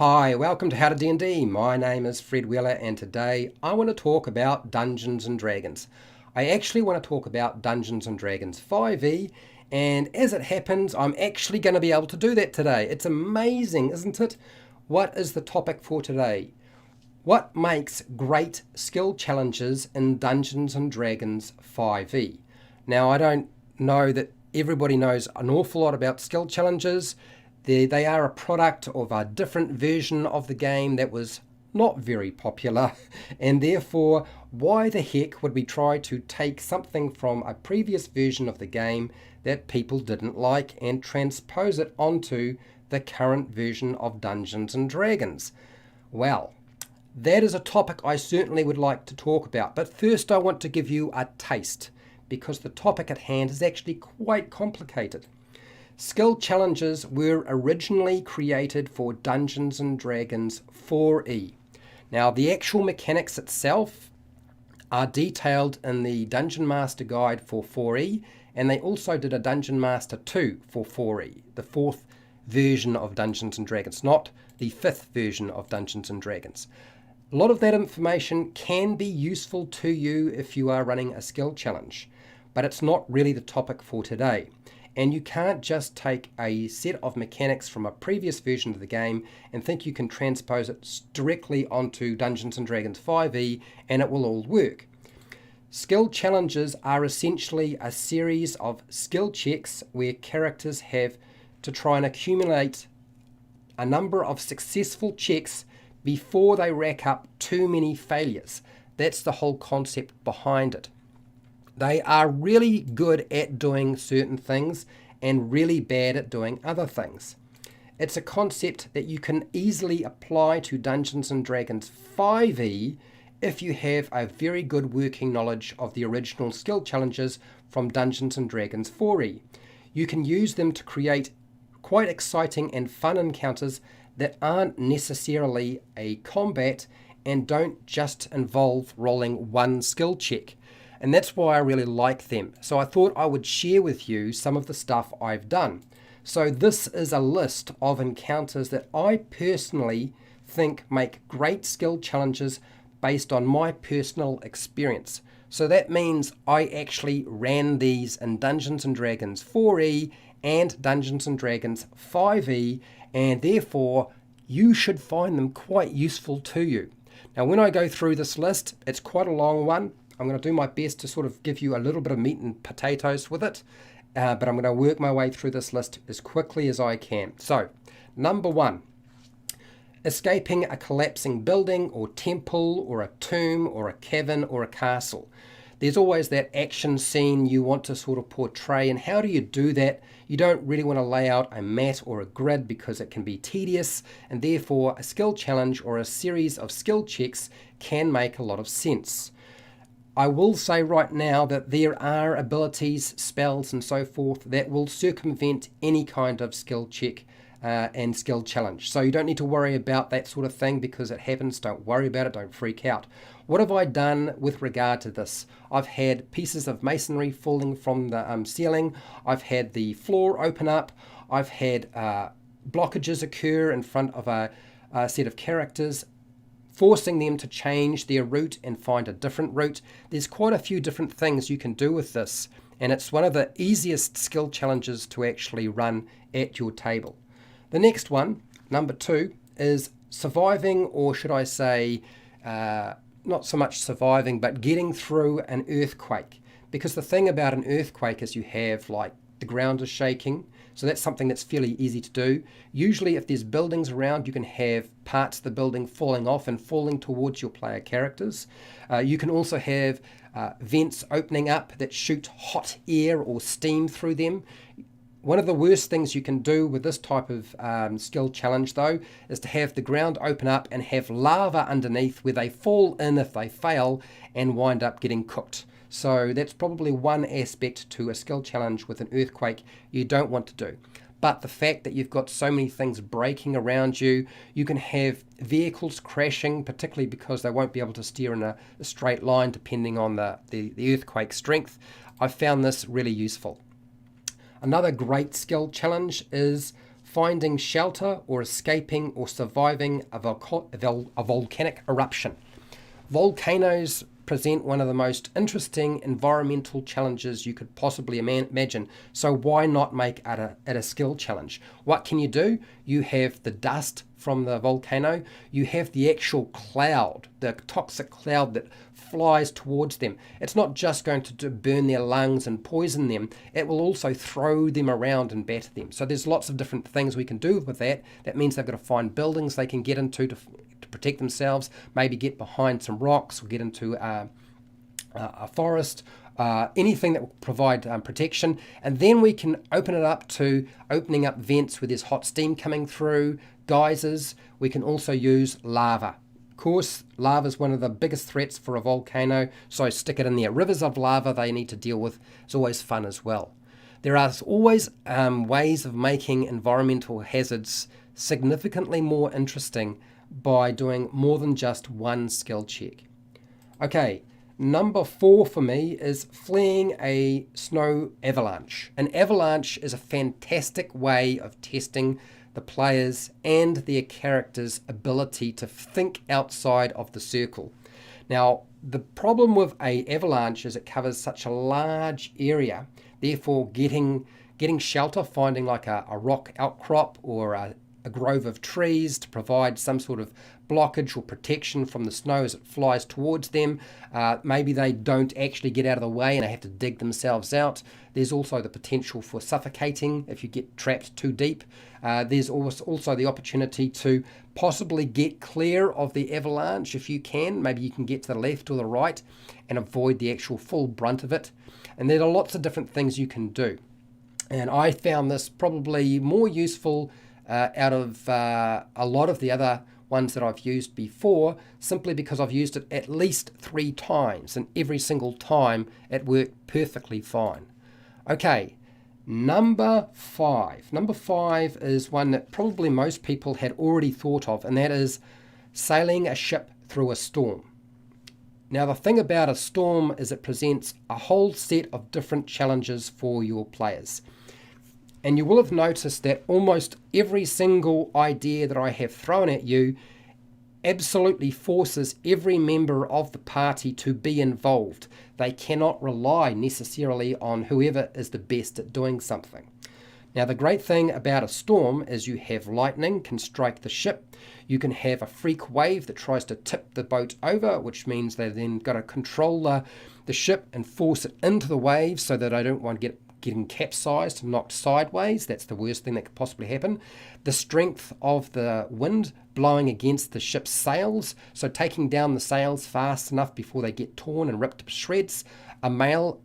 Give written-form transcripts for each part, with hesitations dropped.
Hi, welcome to HowtoDandD. My name is Fred Wheeler and today I want to talk about Dungeons & Dragons. I actually want to talk about Dungeons & Dragons 5e, and as it happens I'm actually going to be able to do that today. It's amazing, isn't it? What is the topic for today? What makes great skill challenges in Dungeons & Dragons 5e? Now I don't know that everybody knows an awful lot about skill challenges. They are a product of a different version of the game that was not very popular, and therefore why the heck would we try to take something from a previous version of the game that people didn't like and transpose it onto the current version of Dungeons & Dragons? Well, that is a topic I certainly would like to talk about, but first I want to give you a taste because the topic at hand is actually quite complicated. Skill challenges were originally created for Dungeons & Dragons 4e. Now the actual mechanics itself are detailed in the Dungeon Master Guide for 4e, and they also did a Dungeon Master 2 for 4e, the fourth version of Dungeons & Dragons, not the fifth version of Dungeons & Dragons. A lot of that information can be useful to you if you are running a skill challenge, but it's not really the topic for today. And you can't just take a set of mechanics from a previous version of the game and think you can transpose it directly onto Dungeons & Dragons 5e and it will all work. Skill challenges are essentially a series of skill checks where characters have to try and accumulate a number of successful checks before they rack up too many failures. That's the whole concept behind it. They are really good at doing certain things and really bad at doing other things. It's a concept that you can easily apply to Dungeons & Dragons 5e if you have a very good working knowledge of the original skill challenges from Dungeons & Dragons 4e. You can use them to create quite exciting and fun encounters that aren't necessarily a combat and don't just involve rolling one skill check. And that's why I really like them. So I thought I would share with you some of the stuff I've done. So this is a list of encounters that I personally think make great skill challenges based on my personal experience. So that means I actually ran these in Dungeons & Dragons 4e and Dungeons & Dragons 5e, and therefore you should find them quite useful to you. Now when I go through this list, it's quite a long one. I'm going to do my best to sort of give you a little bit of meat and potatoes with it, but I'm going to work my way through this list as quickly as I can. So, number 1, escaping a collapsing building or temple or a tomb or a cavern or a castle. There's always that action scene you want to sort of portray, and how do you do that? You don't really want to lay out a mat or a grid because it can be tedious, and therefore a skill challenge or a series of skill checks can make a lot of sense. I will say right now that there are abilities, spells and so forth that will circumvent any kind of skill check and skill challenge. So you don't need to worry about that sort of thing because it happens. Don't worry about it. Don't freak out. What have I done with regard to this? I've had pieces of masonry falling from the ceiling. I've had the floor open up. I've had blockages occur in front of a set of characters, forcing them to change their route and find a different route. There's quite a few different things you can do with this, and it's one of the easiest skill challenges to actually run at your table. The next one, number 2, is surviving, or should I say, not so much surviving, but getting through an earthquake. Because the thing about an earthquake is you have, like, the ground is shaking, so that's something that's fairly easy to do. Usually if there's buildings around, you can have parts of the building falling off and falling towards your player characters. You can also have vents opening up that shoot hot air or steam through them. One of the worst things you can do with this type of skill challenge, though, is to have the ground open up and have lava underneath where they fall in if they fail and wind up getting cooked. So that's probably one aspect to a skill challenge with an earthquake you don't want to do. But the fact that you've got so many things breaking around you, you can have vehicles crashing, particularly because they won't be able to steer in a straight line depending on the earthquake strength. I found this really useful. Another great skill challenge is finding shelter or escaping or surviving a volcanic eruption. Volcanoes present one of the most interesting environmental challenges you could possibly imagine. So why not make it a skill challenge? What can you do? You have the dust from the volcano. You have the actual cloud, the toxic cloud that flies towards them. It's not just going to burn their lungs and poison them. It will also throw them around and batter them. So there's lots of different things we can do with that. That means they've got to find buildings they can get into to protect themselves, maybe get behind some rocks or get into a forest, anything that will provide protection. And then we can open it up to opening up vents where there's hot steam coming through, geysers. We can also use lava. Of course, lava is one of the biggest threats for a volcano, so stick it in there. Rivers of lava they need to deal with. It's always fun as well. There are always ways of making environmental hazards significantly more interesting by doing more than just one skill check. Okay, number 4 for me is fleeing a snow avalanche. An avalanche is a fantastic way of testing the players and their characters' ability to think outside of the circle. Now, the problem with an avalanche is it covers such a large area, therefore getting shelter, finding like a rock outcrop or a grove of trees to provide some sort of blockage or protection from the snow as it flies towards them. Maybe they don't actually get out of the way and they have to dig themselves out. There's also the potential for suffocating if you get trapped too deep. There's also the opportunity to possibly get clear of the avalanche if you can. Maybe you can get to the left or the right and avoid the actual full brunt of it. And there are lots of different things you can do. And I found this probably more useful out of a lot of the other ones that I've used before, simply because I've used it at least 3 times, and every single time it worked perfectly fine. Okay, number 5. Number 5 is one that probably most people had already thought of, and that is sailing a ship through a storm. Now, the thing about a storm is it presents a whole set of different challenges for your players. And you will have noticed that almost every single idea that I have thrown at you absolutely forces every member of the party to be involved. They cannot rely necessarily on whoever is the best at doing something. Now, the great thing about a storm is you have lightning can strike the ship. You can have a freak wave that tries to tip the boat over, which means they then got to control the ship and force it into the waves so that they don't want to getting capsized and knocked sideways. That's the worst thing that could possibly happen. The strength of the wind blowing against the ship's sails, so taking down the sails fast enough before they get torn and ripped to shreds. A mast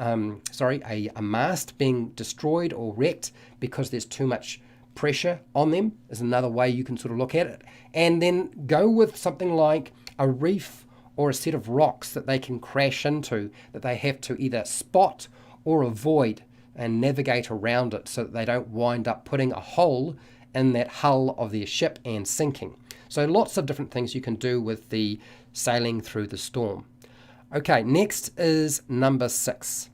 being destroyed or wrecked because there's too much pressure on them is another way you can sort of look at it. And then go with something like a reef or a set of rocks that they can crash into, that they have to either spot or avoid and navigate around it so that they don't wind up putting a hole in that hull of their ship and sinking. So lots of different things you can do with the sailing through the storm. Okay, next is number 6.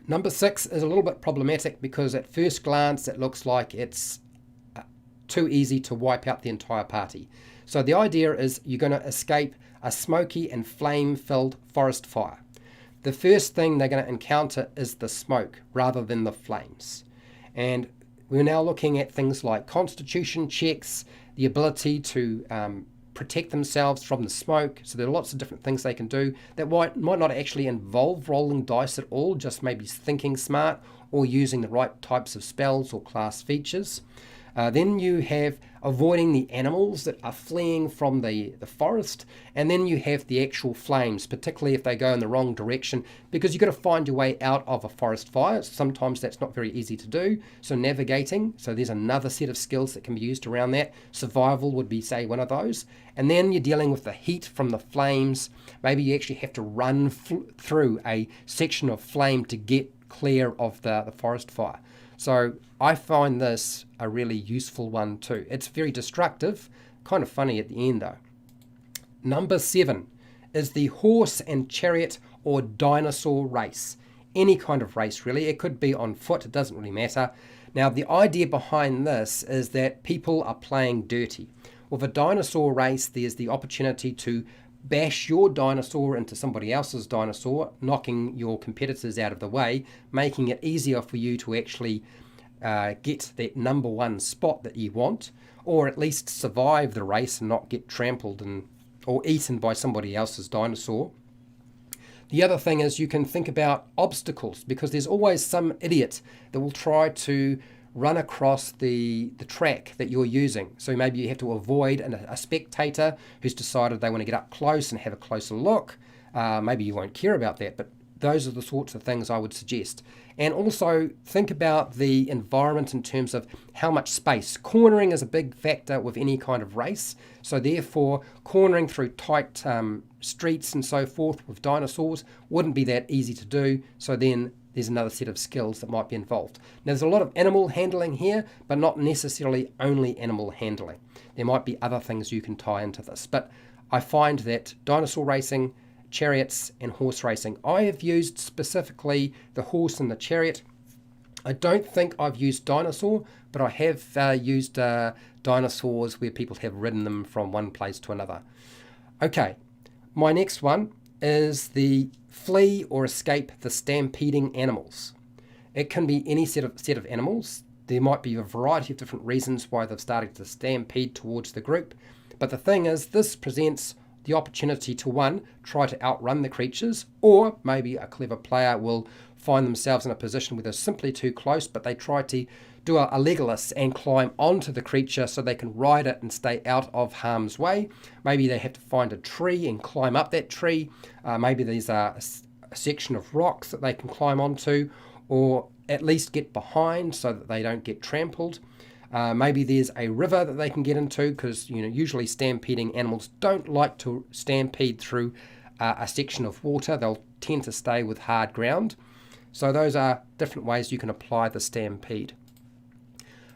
Number 6 is a little bit problematic because at first glance it looks like it's too easy to wipe out the entire party. So the idea is you're going to escape a smoky and flame-filled forest fire. The first thing they're going to encounter is the smoke rather than the flames. And we're now looking at things like constitution checks, the ability to protect themselves from the smoke. So there are lots of different things they can do that might not actually involve rolling dice at all, just maybe thinking smart or using the right types of spells or class features. Then you have avoiding the animals that are fleeing from the forest, and then you have the actual flames, particularly if they go in the wrong direction, because you've got to find your way out of a forest fire. Sometimes that's not very easy to do, so navigating, so there's another set of skills that can be used around that. Survival would be, say, one of those. And then you're dealing with the heat from the flames. Maybe you actually have to run through a section of flame to get clear of the forest fire. So I find this a really useful one too. It's very destructive, kind of funny at the end though. Number 7 is the horse and chariot or dinosaur race. Any kind of race really. It could be on foot, it doesn't really matter. Now, the idea behind this is that people are playing dirty. With a dinosaur race, there's the opportunity to bash your dinosaur into somebody else's dinosaur, knocking your competitors out of the way, making it easier for you to actually get that number one spot that you want, or at least survive the race and not get trampled or eaten by somebody else's dinosaur. The other thing is you can think about obstacles, because there's always some idiot that will try to run across the track that you're using. So maybe you have to avoid a spectator who's decided they want to get up close and have a closer look. Maybe you won't care about that, but those are the sorts of things I would suggest. And also think about the environment in terms of how much space. Cornering is a big factor with any kind of race. So therefore, cornering through tight streets and so forth with dinosaurs wouldn't be that easy to do. So then there's another set of skills that might be involved. Now, there's a lot of animal handling here, but not necessarily only animal handling. There might be other things you can tie into this. But I find that dinosaur racing, chariots and horse racing, I have used specifically the horse and the chariot. I don't think I've used dinosaur, but I have used dinosaurs where people have ridden them from one place to another. Okay, my next one is the flee or escape the stampeding animals. It can be any set of animals. There might be a variety of different reasons why they've started to stampede towards the group. But the thing is, this presents the opportunity to, one, try to outrun the creatures, or maybe a clever player will find themselves in a position where they're simply too close, but they try to do a Legolas and climb onto the creature so they can ride it and stay out of harm's way. Maybe they have to find a tree and climb up that tree. Maybe there's a section of rocks that they can climb onto, or at least get behind so that they don't get trampled. Maybe there's a river that they can get into, because usually stampeding animals don't like to stampede through a section of water. They'll tend to stay with hard ground. So those are different ways you can apply the stampede.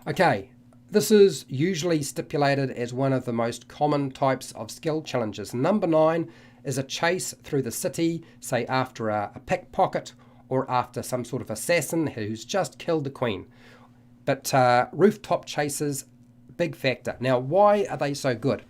Okay, this is usually stipulated as one of the most common types of skill challenges. Number 9 is a chase through the city, say after a pickpocket or after some sort of assassin who's just killed the queen. But rooftop chases, big factor. Now, why are they so good?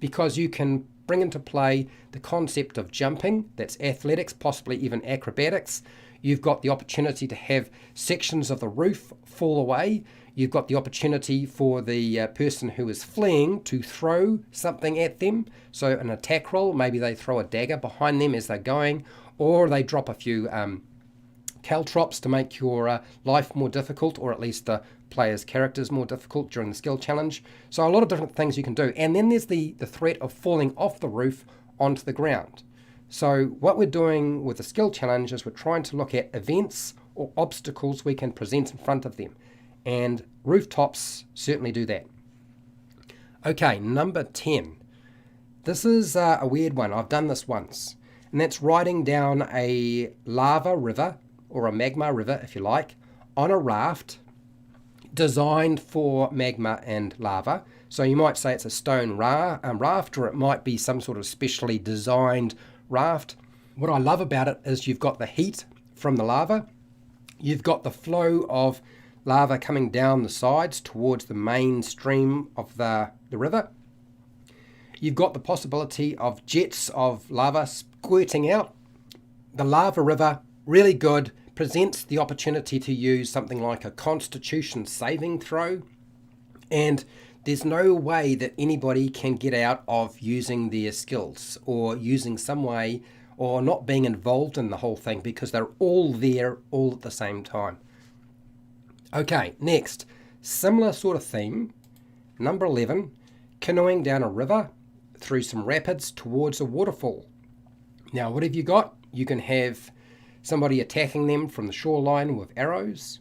Because you can bring into play the concept of jumping, that's athletics, possibly even acrobatics. You've got the opportunity to have sections of the roof fall away. You've got the opportunity for the person who is fleeing to throw something at them. So an attack roll, maybe they throw a dagger behind them as they're going, or they drop a few caltrops to make your life more difficult, or at least the player's characters more difficult during the skill challenge. So a lot of different things you can do. And then there's the threat of falling off the roof onto the ground. So what we're doing with the skill challenge is we're trying to look at events or obstacles we can present in front of them. And rooftops certainly do that. Okay, number 10. This is a weird one. I've done this once. And that's riding down a lava river, or a magma river if you like, on a raft designed for magma and lava. So you might say it's a stone raft, or it might be some sort of specially designed raft. What I love about it is you've got the heat from the lava, you've got the flow of lava coming down the sides towards the main stream of the river. You've got the possibility of jets of lava squirting out. The lava river, really good, presents the opportunity to use something like a Constitution saving throw, and there's no way that anybody can get out of using their skills or using some way or not being involved in the whole thing, because they're all there all at the same time. Okay, next, similar sort of theme, number 11, canoeing down a river through some rapids towards a waterfall. Now, what have you got? You can have somebody attacking them from the shoreline with arrows.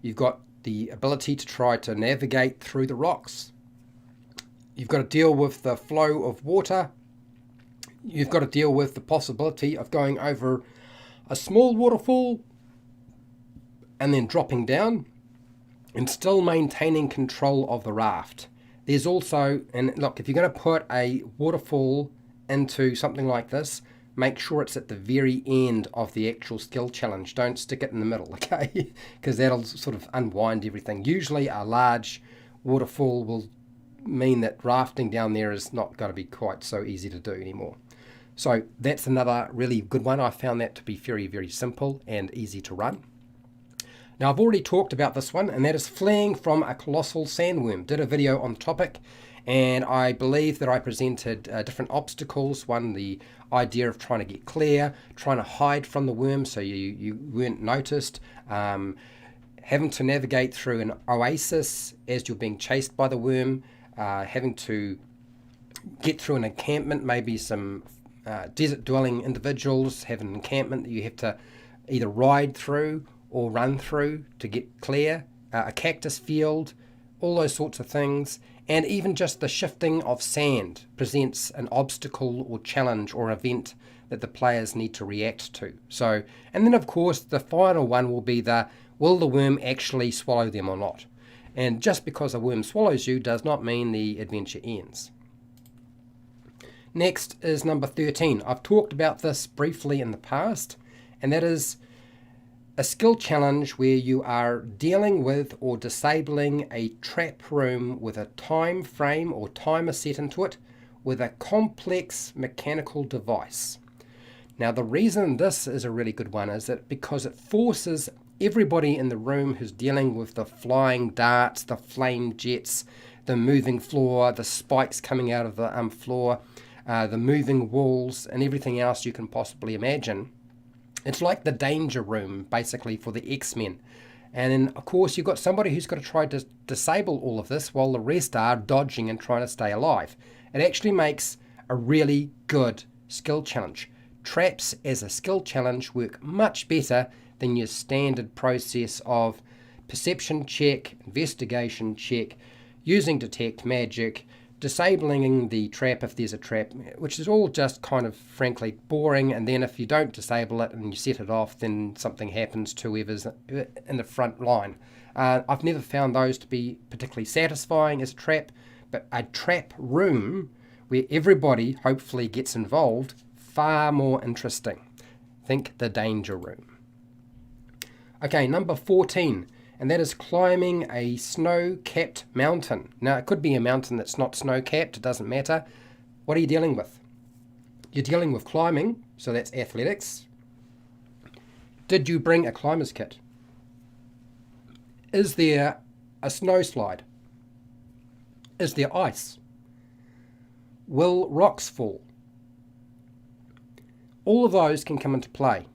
You've got the ability to try to navigate through the rocks. You've got to deal with the flow of water. You've got to deal with the possibility of going over a small waterfall and then dropping down and still maintaining control of the raft. There's also, and look, if you're going to put a waterfall into something like this, make sure it's at the very end of the actual skill challenge. Don't stick it in the middle, okay? Because that'll sort of unwind everything. Usually a large waterfall will mean that rafting down there is not going to be quite so easy to do anymore. So that's another really good one. I found that to be very, very simple and easy to run. Now, I've already talked about this one, and that is fleeing from a colossal sandworm. Did a video on the topic, and I believe that I presented different obstacles. One, the idea of trying to get clear, trying to hide from the worm so you weren't noticed, having to navigate through an oasis as you're being chased by the worm, having to get through an encampment, maybe some desert-dwelling individuals have an encampment that you have to either ride through or run through to get clear, a cactus field, all those sorts of things, and even just the shifting of sand presents an obstacle or challenge or event that the players need to react to. So, and then of course the final one will be will the worm actually swallow them or not? And just because a worm swallows you does not mean the adventure ends. Next is number 13. I've talked about this briefly in the past, and that is a skill challenge where you are dealing with or disabling a trap room with a time frame or timer set into it with a complex mechanical device. Now, the reason this is a really good one is that because it forces everybody in the room who's dealing with the flying darts, the flame jets, the moving floor, the spikes coming out of the floor, the moving walls, and everything else you can possibly imagine. It's like the danger room, basically, for the X-Men. And then, of course, you've got somebody who's got to try to disable all of this while the rest are dodging and trying to stay alive. It actually makes a really good skill challenge. Traps as a skill challenge work much better than your standard process of perception check, investigation check, using detect magic, disabling the trap if there's a trap, which is all just kind of frankly boring, and then if you don't disable it and you set it off, then something happens to whoever's in the front line. I've never found those to be particularly satisfying as a trap, but a trap room where everybody hopefully gets involved, far more interesting. Think the danger room. Okay, number 14. And that is climbing a snow-capped mountain. Now, it could be a mountain that's not snow-capped, it doesn't matter. What are you dealing with? You're dealing with climbing, so that's athletics. Did you bring a climber's kit? Is there a snow slide? Is there ice? Will rocks fall? All of those can come into play.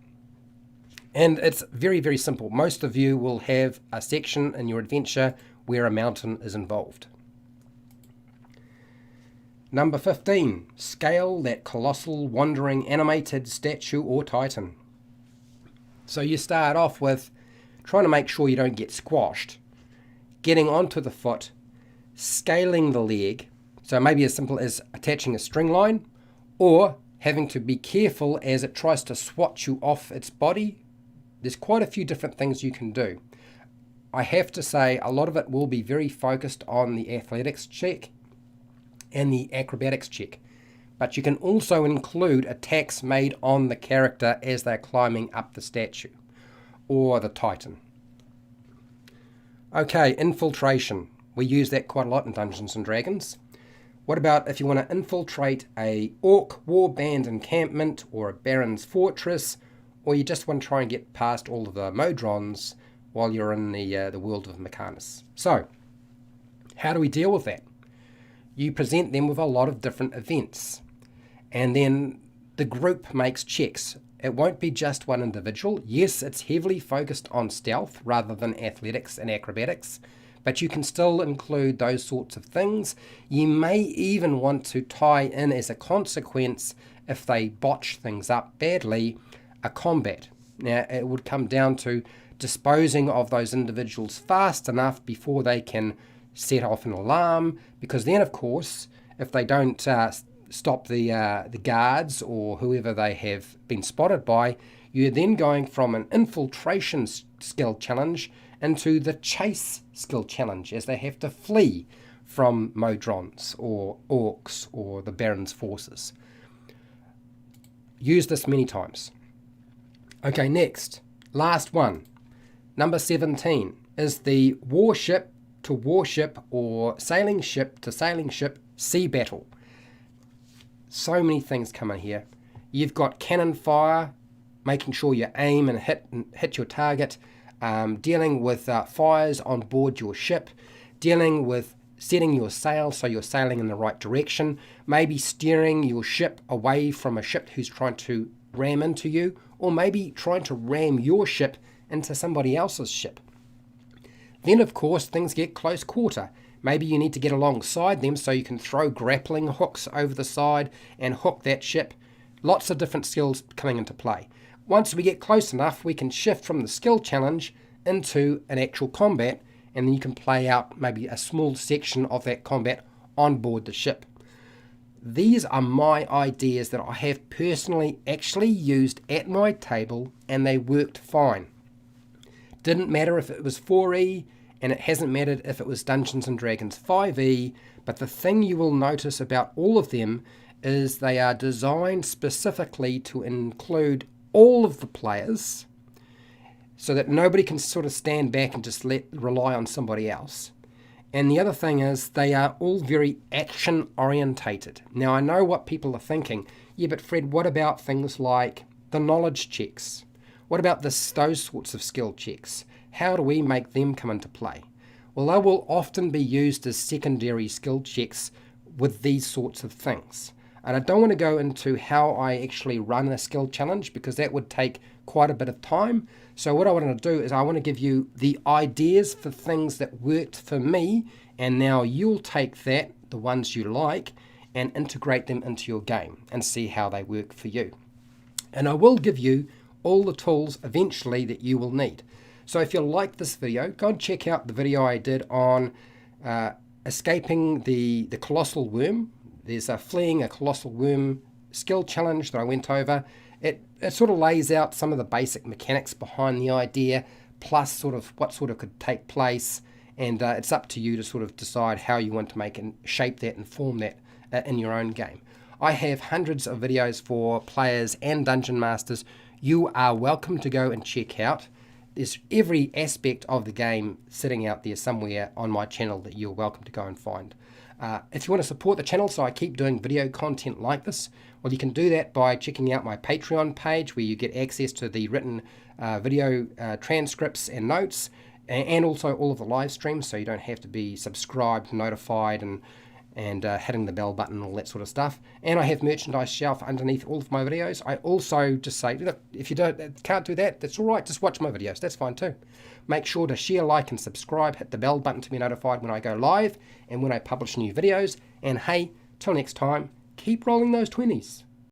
And it's very, very simple. Most of you will have a section in your adventure where a mountain is involved. Number 15, scale that colossal wandering animated statue or titan. So you start off with trying to make sure you don't get squashed, getting onto the foot, scaling the leg, so maybe as simple as attaching a string line, or having to be careful as it tries to swat you off its body. There's quite a few different things you can do. I have to say a lot of it will be very focused on the athletics check and the acrobatics check. But you can also include attacks made on the character as they're climbing up the statue or the titan. Okay, infiltration. We use that quite a lot in Dungeons and Dragons. What about if you want to infiltrate a orc warband encampment or a baron's fortress, or you just want to try and get past all of the modrons while you're in the world of Mechanis? So, how do we deal with that? You present them with a lot of different events, and then the group makes checks. It won't be just one individual. Yes, it's heavily focused on stealth rather than athletics and acrobatics, but you can still include those sorts of things. You may even want to tie in as a consequence, if they botch things up badly, a combat. Now, it would come down to disposing of those individuals fast enough before they can set off an alarm, because then, of course, if they don't stop the guards or whoever they have been spotted by, you're then going from an infiltration skill challenge into the chase skill challenge, as they have to flee from modrons or orcs or the Baron's forces. Use this many times. Okay, next, last one. Number 17 is the warship to warship or sailing ship to sailing ship sea battle. So many things come in here. You've got cannon fire, making sure you aim and hit your target, dealing with fires on board your ship, dealing with setting your sail so you're sailing in the right direction, maybe steering your ship away from a ship who's trying to ram into you, or maybe trying to ram your ship into somebody else's ship. Then, of course, things get close quarter. Maybe you need to get alongside them so you can throw grappling hooks over the side and hook that ship. Lots of different skills coming into play. Once we get close enough, we can shift from the skill challenge into an actual combat, and then you can play out maybe a small section of that combat on board the ship. These are my ideas that I have personally actually used at my table, and they worked fine. Didn't matter if it was 4E, and it hasn't mattered if it was Dungeons & Dragons 5E, but the thing you will notice about all of them is they are designed specifically to include all of the players so that nobody can sort of stand back and just rely on somebody else. And the other thing is they are all very action orientated. Now I know what people are thinking. Yeah, but Fred, what about things like the knowledge checks? What about those sorts of skill checks? How do we make them come into play? Well, they will often be used as secondary skill checks with these sorts of things. And I don't want to go into how I actually run a skill challenge because that would take quite a bit of time. So what I want to do is I want to give you the ideas for things that worked for me, and now you'll take that, the ones you like, and integrate them into your game and see how they work for you. And I will give you all the tools eventually that you will need. So if you like this video, go and check out the video I did on escaping the colossal worm. There's a fleeing a colossal worm skill challenge that I went over. It sort of lays out some of the basic mechanics behind the idea, plus sort of what sort of could take place, and it's up to you to sort of decide how you want to make and shape that and form that in your own game. I have hundreds of videos for players and dungeon masters. You are welcome to go and check out. There's every aspect of the game sitting out there somewhere on my channel that you're welcome to go and find. If you want to support the channel so I keep doing video content like this, well, you can do that by checking out my Patreon page where you get access to the written video transcripts and notes, and also all of the live streams, so you don't have to be subscribed, notified, and hitting the bell button and all that sort of stuff. And I have merchandise shelf underneath all of my videos. I also just say, look, if you can't do that, that's all right. Just watch my videos. That's fine too. Make sure to share, like, and subscribe. Hit the bell button to be notified when I go live and when I publish new videos. And hey, till next time, keep rolling those 20s.